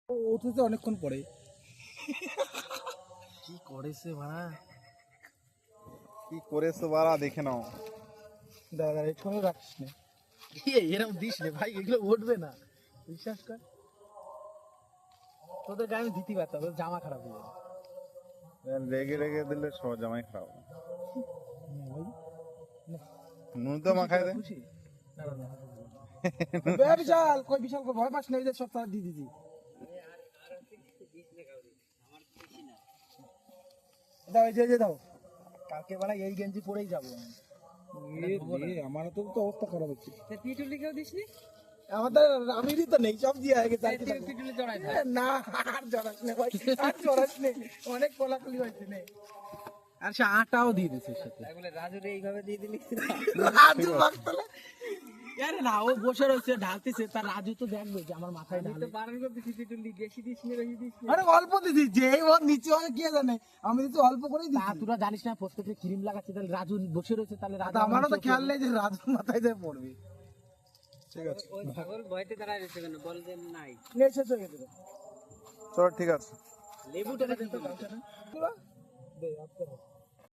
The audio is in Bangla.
উঠেছে অনেকক্ষণ পরে। কি করেছে বাড়া, কি করেছো বাড়া দেখে নাও। দাদা এক্ষুনি রাখিস না, এরকম দিস রে ভাই, এগুলো উঠবে না, বিশ্বাস কর। তোদের গায়ে আমি দিতে পারতাম, তোর জামা খারাপ হয়ে যাবে। রেগে রেগে দিলে সব জামাই খারাপ। ভাই নুন তো মাখাই দে। খুশি? না না না, বিশাল কই বিশাল কই ভয় পাস না, এই যে সব তার দিয়ে দিছি। দাও এই যে দাও। কালকে বেলা এই গেঞ্জি পরেই যাবো আমি। আমার তো অবস্থা খারাপ হচ্ছে। পিটুলি কেউ দিসনি? আমাদের আমিরই তো নেই, সব দিয়ে আগে চাইতে পিটুলি জড়াই না আর জড়াস না ভাই, আর জড়াস নে, অনেক কোলাকুলি হয়েছে নে। আর সে আটাও দিয়ে দিছে সাথে। বলে রাজুরে এইভাবে দিয়ে দিলি। রাজু বাগতলা আরে না, ও বসে রয়েছে ঢালতেছে, তার রাজু তো দেখবে যে আমার মাথায় আমি ঢালে। তো বারণ করতেছি পিটুলি বেশি দিসনি, বেশি দিসনি। আরে অল্প দিছি, যে ওর নিচে হয় কে জানে, আমি তো অল্প করেই তা দিছি। তোরা জানিস না প্রত্যেকে ক্রিম লাগাচ্ছে, তাহলে রাজু বসে রয়েছে, তাহলে রাজু আমারও তো খেয়াল নেই যে রাজুর মাথায় যায় পড়বে। ঠিক আছে, ওই ছাগল ভয়তে দাঁড়ায় রয়েছে কেন, বল যে নাই। নে শেষ হয়ে গেছে। চল ঠিক আছে। লেবুটা দিতে দে আস্তে